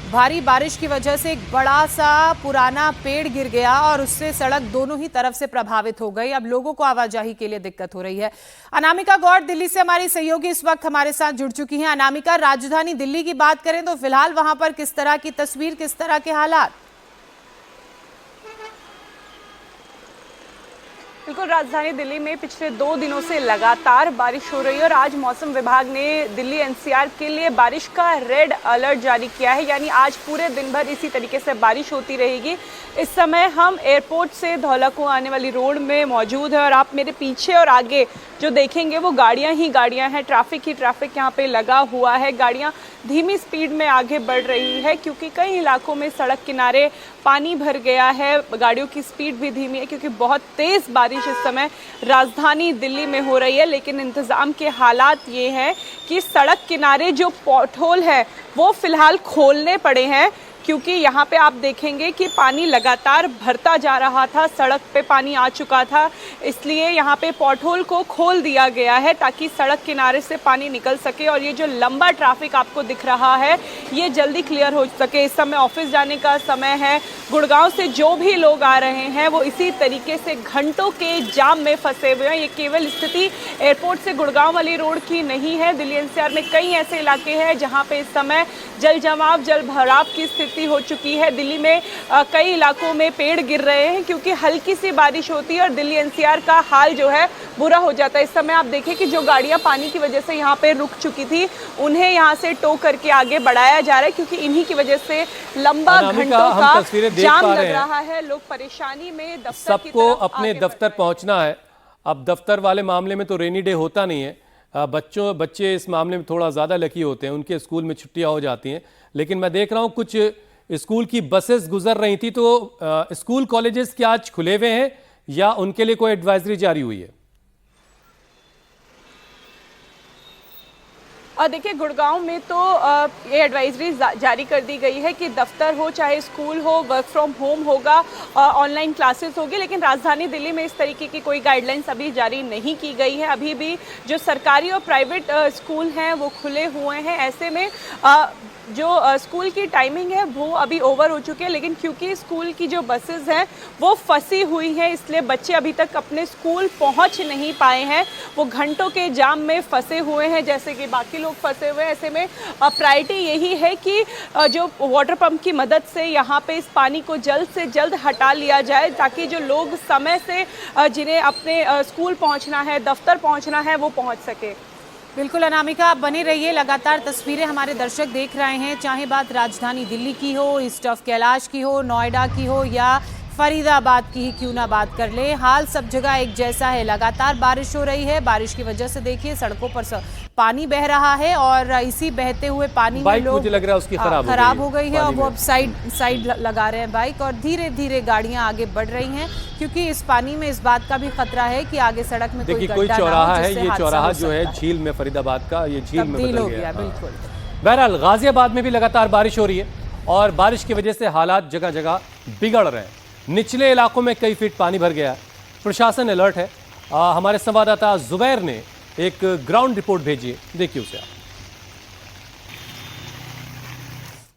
भारी बारिश की वजह से एक बड़ा सा पुराना पेड़ गिर गया और उससे सड़क दोनों ही तरफ से प्रभावित हो गई। अब लोगों को आवाजाही के लिए दिक्कत हो रही है। अनामिका गौड़ दिल्ली से हमारी सहयोगी इस वक्त हमारे साथ जुड़ चुकी हैं। अनामिका, राजधानी दिल्ली की बात करें तो फिलहाल वहां पर किस तरह की तस्वीर, किस तरह के हालात? बिल्कुल, राजधानी दिल्ली में पिछले 2 दिनों से लगातार बारिश हो रही है और आज मौसम विभाग ने दिल्ली एनसीआर के लिए बारिश का रेड अलर्ट जारी किया है। यानी आज पूरे दिन भर इसी तरीके से बारिश होती रहेगी। इस समय हम एयरपोर्ट से धौला कुआं आने वाली रोड में मौजूद है और आप मेरे पीछे और आगे जो देखेंगे वो गाड़ियां ही गाड़ियां हैं, ट्रैफिक ही ट्रैफिक यहाँ पे लगा हुआ है। गाड़ियां धीमी स्पीड में आगे बढ़ रही है क्योंकि कई इलाकों में सड़क किनारे पानी भर गया है। गाड़ियों की स्पीड भी धीमी है क्योंकि बहुत तेज बारिश इस समय राजधानी दिल्ली में हो रही है। लेकिन इंतजाम के हालात ये हैं कि सड़क किनारे जो पॉटहोल है वो फिलहाल खोलने पड़े हैं क्योंकि यहाँ पे आप देखेंगे कि पानी लगातार भरता जा रहा था, सड़क पे पानी आ चुका था, इसलिए यहाँ पे पॉटहोल को खोल दिया गया है ताकि सड़क किनारे से पानी निकल सके और ये जो लंबा ट्रैफिक आपको दिख रहा है ये जल्दी क्लियर हो सके। इस समय ऑफिस जाने का समय है। गुड़गांव से जो भी लोग आ रहे हैं वो इसी तरीके से घंटों के जाम में फंसे हुए हैं। ये केवल स्थिति एयरपोर्ट से गुड़गांव वाली रोड की नहीं है। दिल्ली एनसीआर में कई ऐसे इलाके हैं जहाँ पे इस समय जल जमाव, जल भराव की स्थिति हो चुकी है। दिल्ली में कई इलाकों में पेड़ गिर रहे हैं क्योंकि हल्की सी बारिश होती है और दिल्ली एनसीआर का हाल जो है बुरा हो जाता है। इस समय आप देखें कि जो गाड़ियां पानी की वजह से यहाँ पे रुक चुकी थी उन्हें यहाँ से टो करके आगे बढ़ाया जा रहा है क्योंकि इन्हीं की वजह से लंबा घंटों का जाम लग रहा है। लोग परेशानी में दफ्तर सबको अपने दफ्तर पहुंचना है। अब दफ्तर वाले मामले में तो रेनी डे होता नहीं है। बच्चे इस मामले में थोड़ा ज़्यादा लकी होते हैं, उनके स्कूल में छुट्टियां हो जाती हैं। लेकिन मैं देख रहा हूं कुछ स्कूल की बसेस गुजर रही थी, तो स्कूल कॉलेजेस क्या आज खुले हुए हैं या उनके लिए कोई एडवाइजरी जारी हुई है? और देखिए, गुड़गांव में तो ये एडवाइजरी जारी कर दी गई है कि दफ्तर हो चाहे स्कूल हो, वर्क फ्रॉम होम होगा, ऑनलाइन क्लासेस होगी। लेकिन राजधानी दिल्ली में इस तरीके की कोई गाइडलाइंस अभी जारी नहीं की गई है। अभी भी जो सरकारी और प्राइवेट स्कूल हैं वो खुले हुए हैं। ऐसे में जो स्कूल की टाइमिंग है वो अभी ओवर हो चुकी है, लेकिन क्योंकि स्कूल की जो बसेस हैं वो फंसी हुई हैं इसलिए बच्चे अभी तक अपने स्कूल पहुंच नहीं पाए हैं। वो घंटों के जाम में फंसे हुए हैं जैसे कि बाकी लोग फंसे हुए हैं। ऐसे में प्रायोरिटी यही है कि जो वाटर पंप की मदद से यहाँ पे इस पानी को जल्द से जल्द हटा लिया जाए ताकि जो लोग समय से जिन्हें अपने स्कूल पहुँचना है, दफ्तर पहुँचना है, वो पहुँच सके। बिल्कुल अनामिका, आप बने रहिए। लगातार तस्वीरें हमारे दर्शक देख रहे हैं, चाहे बात राजधानी दिल्ली की हो, ईस्ट ऑफ कैलाश की हो, नोएडा की हो या फरीदाबाद की ही क्यों ना बात कर ले, हाल सब जगह एक जैसा है। लगातार बारिश हो रही है। बारिश की वजह से देखिए सड़कों पर पानी बह रहा है और इसी बहते हुए पानी में लोग, मुझे लग रहा है उसकी खराब हो गई है और वो अब साइड लगा रहे हैं बाइक और धीरे धीरे गाड़ियां आगे बढ़ रही हैं क्योंकि इस पानी में इस बात का भी खतरा है कि आगे सड़क में कोई चौराहा है। ये चौराहा जो है झील में, फरीदाबाद का ये झील में बदल गया। बिल्कुल। बहरहाल गाजियाबाद में भी लगातार बारिश हो रही है और बारिश की वजह से हालात जगह जगह बिगड़ रहे हैं। निचले इलाकों में कई फीट पानी भर गया है। प्रशासन अलर्ट है। हमारे संवाददाता जुबैर ने एक ग्राउंड रिपोर्ट भेजी है, देखिए उसे आप।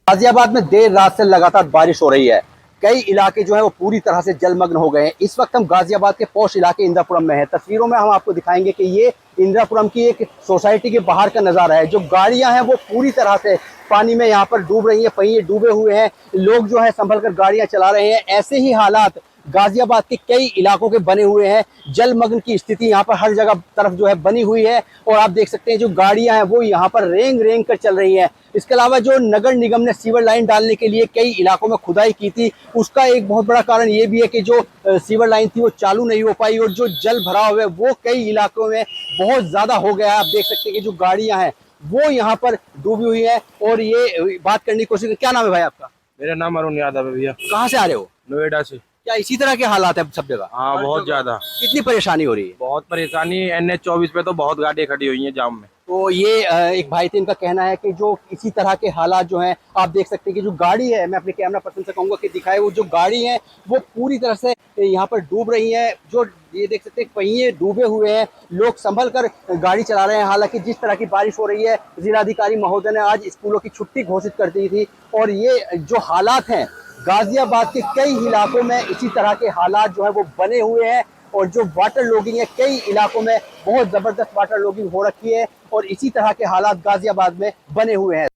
गाजियाबाद में देर रात से लगातार बारिश हो रही है। कई इलाके जो है वो पूरी तरह से जलमग्न हो गए हैं। इस वक्त हम गाजियाबाद के पौष इलाके इंदिरापुरम में है। तस्वीरों में हम आपको दिखाएंगे कि ये इंदिरापुरम की एक सोसाइटी के बाहर का नज़ारा है। जो गाड़ियां हैं वो पूरी तरह से पानी में यहाँ पर डूब रही हैं, पहिए डूबे हुए हैं, लोग जो है संभल कर गाड़ियां चला रहे हैं। ऐसे ही हालात गाजियाबाद के कई इलाकों के बने हुए हैं। जलमग्न की स्थिति यहाँ पर हर जगह तरफ जो है बनी हुई है और आप देख सकते हैं जो गाड़ियां हैं वो यहाँ पर रेंग रेंग कर चल रही हैं। इसके अलावा जो नगर निगम ने सीवर लाइन डालने के लिए कई इलाकों में खुदाई की थी, उसका एक बहुत बड़ा कारण ये भी है कि जो सीवर लाइन थी वो चालू नहीं हो पाई और जो जल भराव है वो कई इलाकों में बहुत ज्यादा हो गया है। आप देख सकते हैं कि जो गाड़ियां हैं वो यहाँ पर डूबी हुई है और ये बात करने की कोशिश। क्या नाम है भाई आपका? मेरा नाम अरुण यादव है भैया। कहाँ से आ रहे हो? नोएडा से। क्या इसी तरह के हालात है सब जगह? हाँ, बहुत ज्यादा। कितनी परेशानी हो रही है? बहुत परेशानी। NH 24 पे तो बहुत गाड़ियां खड़ी हुई हैं जाम में। तो ये एक भाई थे, इनका कहना है कि जो इसी तरह के हालात जो हैं आप देख सकते हैं कि जो गाड़ी है, मैं अपने कैमरा पर्सन से कहूंगा कि दिखाए, वो जो गाड़ी है वो पूरी तरह से यहाँ पर डूब रही हैं। जो ये देख सकते हैं पहिए डूबे हुए हैं, लोग संभल कर गाड़ी चला रहे हैं। हालांकि जिस तरह की बारिश हो रही है, जिलाधिकारी महोदय ने आज स्कूलों की छुट्टी घोषित कर दी थी और ये जो हालात हैं गाजियाबाद के कई इलाकों में इसी तरह के हालात जो है वो बने हुए हैं और जो वाटर लॉगिंग है कई इलाकों में बहुत जबरदस्त वाटर लॉगिंग हो रखी है और इसी तरह के हालात गाजियाबाद में बने हुए हैं।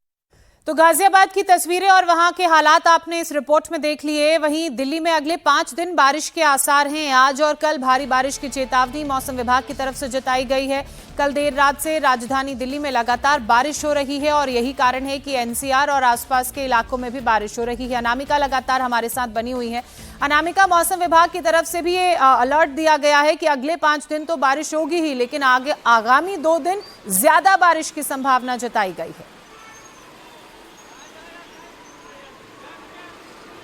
तो गाजियाबाद की तस्वीरें और वहां के हालात आपने इस रिपोर्ट में देख लिए। वहीं दिल्ली में अगले 5 दिन बारिश के आसार हैं। आज और कल भारी बारिश की चेतावनी मौसम विभाग की तरफ से जताई गई है। कल देर रात से राजधानी दिल्ली में लगातार बारिश हो रही है और यही कारण है कि एनसीआर और आसपास के इलाकों में भी बारिश हो रही है। अनामिका लगातार हमारे साथ बनी हुई है। अनामिका, मौसम विभाग की तरफ से भी ये अलर्ट दिया गया है कि अगले 5 दिन तो बारिश होगी ही, लेकिन आगामी 2 दिन ज्यादा बारिश की संभावना जताई गई है।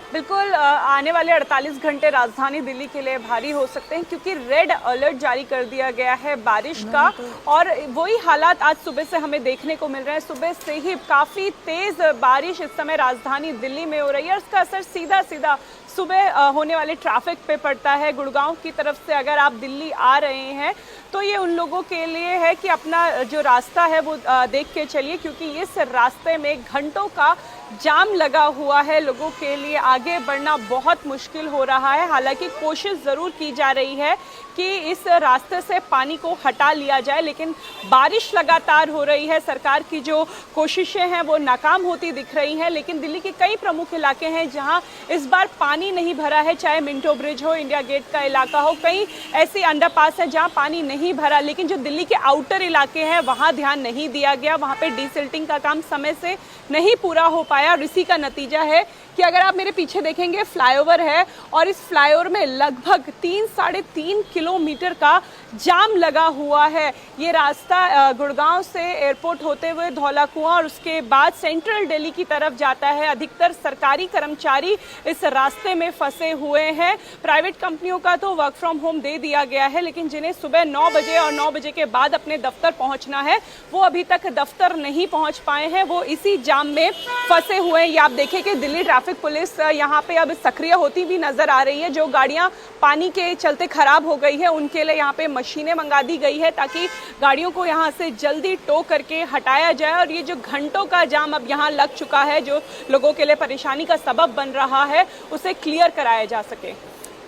बिल्कुल, आने वाले 48 घंटे राजधानी दिल्ली के लिए भारी हो सकते हैं क्योंकि रेड अलर्ट जारी कर दिया गया है बारिश का। और वही हालात आज सुबह से हमें देखने को मिल रहे हैं। सुबह से ही काफ़ी तेज़ बारिश इस समय राजधानी दिल्ली में हो रही है और उसका असर सीधा सीधा सुबह होने वाले ट्रैफिक पे पड़ता है। गुड़गांव की तरफ से अगर आप दिल्ली आ रहे हैं तो ये उन लोगों के लिए है कि अपना जो रास्ता है वो देख के चलिए, क्योंकि इस रास्ते में घंटों का जाम लगा हुआ है। लोगों के लिए आगे बढ़ना बहुत मुश्किल हो रहा है। हालांकि कोशिश ज़रूर की जा रही है कि इस रास्ते से पानी को हटा लिया जाए, लेकिन बारिश लगातार हो रही है। सरकार की जो कोशिशें हैं वो नाकाम होती दिख रही हैं। लेकिन दिल्ली के कई प्रमुख इलाके हैं जहां इस बार पानी नहीं भरा है, चाहे मिंटो ब्रिज हो, इंडिया गेट का इलाका हो, कई ऐसे अंडरपास है जहां पानी नहीं भरा। लेकिन जो दिल्ली के आउटर इलाके हैं वहां ध्यान नहीं दिया गया, वहां पे डिसिल्टिंग का काम समय से नहीं पूरा हो पाया और इसी का नतीजा है कि अगर आप मेरे पीछे देखेंगे फ्लाईओवर है और इस फ्लाईओवर में लगभग 3-3.5 किलोमीटर का जाम लगा हुआ है। ये रास्ता गुड़गांव से एयरपोर्ट होते हुए धौला कुआं और उसके बाद सेंट्रल दिल्ली की तरफ जाता है। अधिकतर सरकारी कर्मचारी इस रास्ते में फंसे हुए हैं। प्राइवेट कंपनियों का तो वर्क फ्रॉम होम दे दिया गया है, लेकिन जिन्हें सुबह 9 बजे और 9 बजे के बाद अपने दफ्तर पहुंचना है वो अभी तक दफ्तर नहीं पहुंच पाए हैं, वो इसी जाम में फंसे हुए हैं। ये आप देखें कि दिल्ली ट्रैफिक पुलिस यहाँ पे अब सक्रिय होती भी नजर आ रही है। जो गाड़ियाँ पानी के चलते खराब हो गई है उनके लिए यहाँ पे मशीनें मंगा दी गई है ताकि गाड़ियों को यहाँ से जल्दी टो करके हटाया जाए। और ये जो घंटों का जाम अब यहाँ लग चुका है, जो लोगों के लिए परेशानी का सबब बन रहा है, उसे क्लियर कराया जा सके।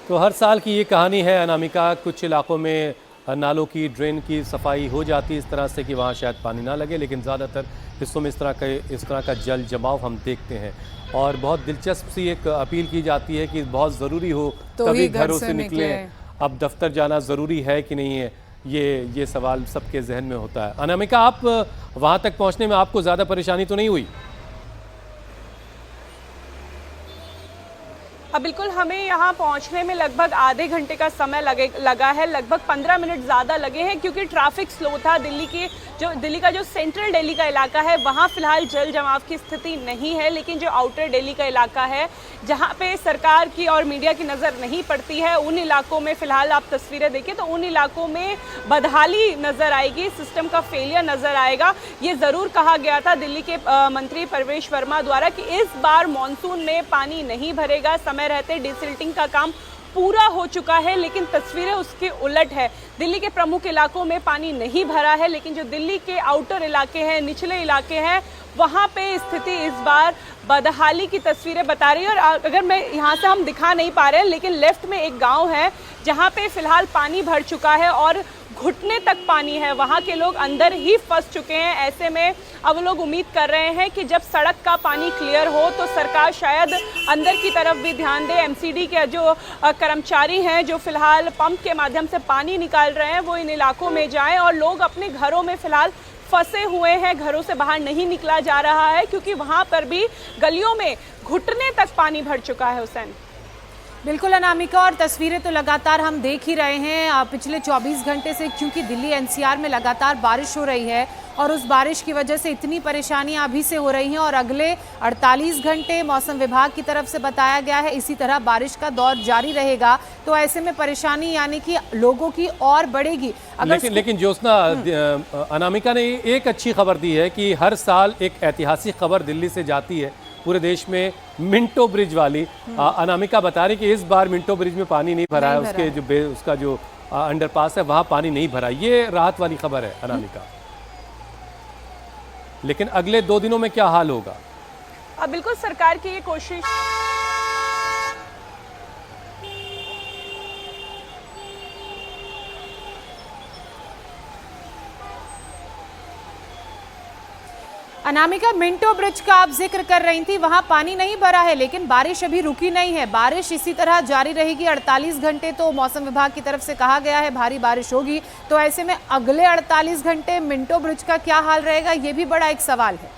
तो हर साल की ये कहानी है अनामिका। कुछ इलाकों में नालों की, ड्रेन की सफाई हो जाती है इस तरह से कि वहाँ शायद पानी ना लगे, लेकिन ज़्यादातर हिस्सों में इस तरह का जल जमाव हम देखते हैं। और बहुत दिलचस्प सी एक अपील की जाती है कि बहुत ज़रूरी हो तभी घरों से निकलें। अब दफ्तर जाना ज़रूरी है कि नहीं है, ये सवाल सबके जहन में होता है। अनामिका, आप वहाँ तक पहुँचने में आपको ज़्यादा परेशानी तो नहीं हुई? अब बिल्कुल, हमें यहाँ पहुँचने में लगभग आधे घंटे का समय लगा है। लगभग 15 मिनट ज़्यादा लगे हैं क्योंकि ट्रैफिक स्लो था। दिल्ली का जो सेंट्रल दिल्ली का इलाका है वहाँ फिलहाल जल जमाव की स्थिति नहीं है, लेकिन जो आउटर दिल्ली का इलाका है जहाँ पे सरकार की और मीडिया की नज़र नहीं पड़ती है, उन इलाकों में फिलहाल आप तस्वीरें देखें तो उन इलाकों में बदहाली नज़र आएगी, सिस्टम का फेलियर नज़र आएगा। ये ज़रूर कहा गया था दिल्ली के मंत्री परवेश वर्मा द्वारा कि इस बार मानसून में पानी नहीं भरेगा। समय रहते डिसिल्टिंग का काम पूरा हो चुका है, लेकिन तस्वीरें उसके उलट है। दिल्ली के प्रमुख इलाकों में पानी नहीं भरा है, लेकिन जो दिल्ली के आउटर इलाके हैं, निचले इलाके हैं, वहाँ पे स्थिति इस बार बदहाली की तस्वीरें बता रही है। और अगर मैं यहाँ से हम दिखा नहीं पा रहे हैं, लेकिन लेफ्ट में एक गांव है जहाँ पे फिलहाल पानी भर चुका है और घुटने तक पानी है। वहाँ के लोग अंदर ही फंस चुके हैं। ऐसे में अब लोग उम्मीद कर रहे हैं कि जब सड़क का पानी क्लियर हो तो सरकार शायद अंदर की तरफ भी ध्यान दे। एमसीडी के जो कर्मचारी हैं जो फिलहाल पंप के माध्यम से पानी निकाल रहे हैं, वो इन इलाकों में जाएं। और लोग अपने घरों में फिलहाल फंसे हुए हैं, घरों से बाहर नहीं निकला जा रहा है क्योंकि वहाँ पर भी गलियों में घुटने तक पानी भर चुका है। हुसैन, बिल्कुल अनामिका, और तस्वीरें तो लगातार हम देख ही रहे हैं पिछले 24 घंटे से, क्योंकि दिल्ली एनसीआर में लगातार बारिश हो रही है और उस बारिश की वजह से इतनी परेशानियां अभी से हो रही हैं और अगले 48 घंटे मौसम विभाग की तरफ से बताया गया है इसी तरह बारिश का दौर जारी रहेगा। तो ऐसे में परेशानी यानी कि लोगों की और बढ़ेगी। लेकिन ज्योत्सना, अनामिका ने एक अच्छी खबर दी है कि हर साल एक ऐतिहासिक खबर दिल्ली से जाती है, पूरे देश में मिंटो ब्रिज वाली अनामिका बता रही कि इस बार मिंटो ब्रिज में पानी नहीं भरा है, उसके जो उसका जो अंडरपास है वहां पानी नहीं भरा। ये राहत वाली खबर है अनामिका, लेकिन अगले 2 दिनों में क्या हाल होगा? अब बिल्कुल सरकार की ये कोशिश अनामिका, मिंटो ब्रिज का आप जिक्र कर रही थी, वहां पानी नहीं भरा है, लेकिन बारिश अभी रुकी नहीं है। बारिश इसी तरह जारी रहेगी 48 घंटे, तो मौसम विभाग की तरफ से कहा गया है भारी बारिश होगी। तो ऐसे में अगले 48 घंटे मिंटो ब्रिज का क्या हाल रहेगा, ये भी बड़ा एक सवाल है।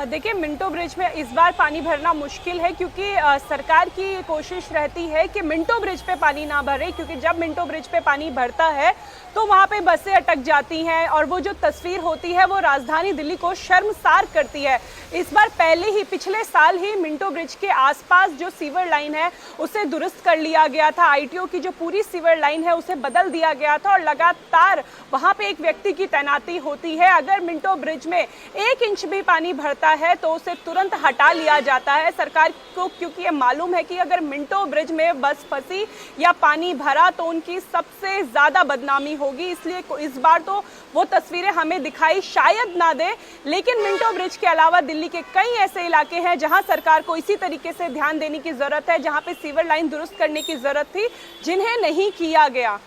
देखिए, मिंटो ब्रिज में इस बार पानी भरना मुश्किल है, क्योंकि सरकार की कोशिश रहती है कि मिंटो ब्रिज पे पानी ना भरे, क्योंकि जब मिंटो ब्रिज पे पानी भरता है तो वहाँ पे बसें अटक जाती हैं और वो जो तस्वीर होती है वो राजधानी दिल्ली को शर्मसार करती है। इस बार पहले ही पिछले साल ही मिंटो ब्रिज के आसपास जो सीवर लाइन है उसे दुरुस्त कर लिया गया था। आईटीओ की जो पूरी सीवर लाइन है उसे बदल दिया गया था और लगातार वहाँ पे एक व्यक्ति की तैनाती होती है। अगर मिंटो ब्रिज में 1 इंच भी पानी भरता है तो उसे तुरंत हटा लिया जाता है सरकार को, क्योंकि ये मालूम है कि अगर मिंटो ब्रिज में बस फंसी या पानी भरा तो उनकी सबसे ज्यादा बदनामी होगी। इसलिए इस बार तो वो तस्वीरें हमें दिखाई शायद ना दे, लेकिन मिंटो ब्रिज के अलावा दिल्ली के कई ऐसे इलाके हैं जहां सरकार को इसी तरीके से ध्यान देने की जरूरत है, जहां पे सीवर लाइन दुरुस्त करने की जरूरत थी, जिन्हें नहीं किया गया।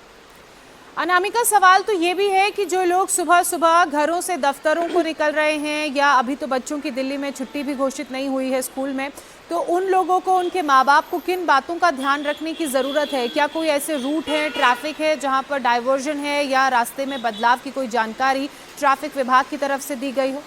अनामिका, सवाल तो ये भी है कि जो लोग सुबह सुबह घरों से दफ्तरों को निकल रहे हैं, या अभी तो बच्चों की दिल्ली में छुट्टी भी घोषित नहीं हुई है स्कूल में, तो उन लोगों को, उनके माँ बाप को किन बातों का ध्यान रखने की ज़रूरत है? क्या कोई ऐसे रूट है, ट्रैफिक है जहाँ पर डाइवर्जन है, या रास्ते में बदलाव की कोई जानकारी ट्रैफिक विभाग की तरफ से दी गई हो?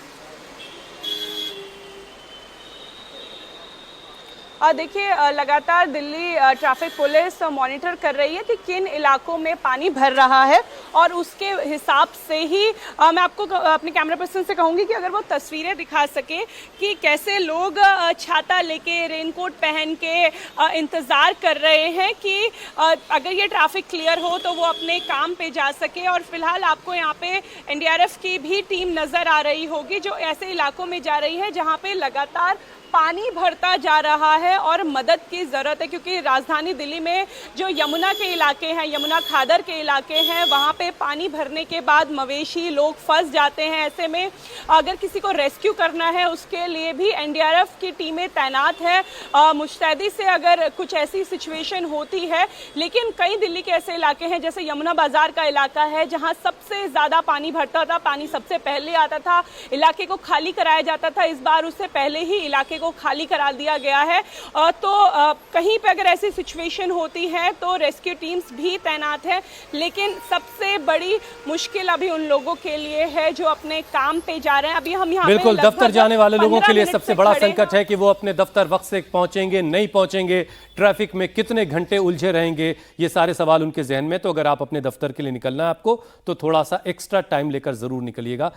देखिए, लगातार दिल्ली ट्रैफिक पुलिस मॉनिटर कर रही है कि किन इलाकों में पानी भर रहा है, और उसके हिसाब से ही मैं आपको अपने कैमरा पर्सन से कहूँगी कि अगर वो तस्वीरें दिखा सके कि कैसे लोग छाता लेके, रेनकोट पहन के इंतज़ार कर रहे हैं कि अगर ये ट्रैफिक क्लियर हो तो वो अपने काम पे जा सके। और फिलहाल आपको यहाँ पे एनडीआरएफ की भी टीम नज़र आ रही होगी, जो ऐसे इलाकों में जा रही है जहाँ पे लगातार पानी भरता जा रहा है और मदद की ज़रूरत है, क्योंकि राजधानी दिल्ली में जो यमुना के इलाके हैं, यमुना खादर के इलाके हैं, वहाँ पे पानी भरने के बाद मवेशी लोग फंस जाते हैं। ऐसे में अगर किसी को रेस्क्यू करना है उसके लिए भी एनडीआरएफ की टीमें तैनात है मुस्तैदी से अगर कुछ ऐसी सिचुएशन होती है। लेकिन कई दिल्ली के ऐसे इलाके हैं, जैसे यमुना बाजार का इलाका है, जहाँ सबसे ज़्यादा पानी भरता था, पानी सबसे पहले आता था, इलाके को खाली कराया जाता था। इस बार उससे पहले ही इलाके को खाली करा दिया गया है। तो कहीं पे अगर ऐसी सिचुएशन होती है तो रेस्क्यू टीम्स भी तैनात है, लेकिन सबसे बड़ी मुश्किल अभी उन लोगों के लिए है जो अपने काम पे जा रहे हैं। अभी हम यहाँ बिल्कुल दफ्तर जाने वाले लोगों के लिए सबसे बड़ा संकट है कि वो अपने दफ्तर वक्त से पहुंचेंगे, नहीं पहुंचेंगे, ट्रैफिक में कितने घंटे उलझे रहेंगे, ये सारे सवाल उनके जहन में। तो अगर आप अपने दफ्तर के लिए निकलना है आपको, तो थोड़ा सा एक्स्ट्रा टाइम लेकर जरूर निकलिएगा।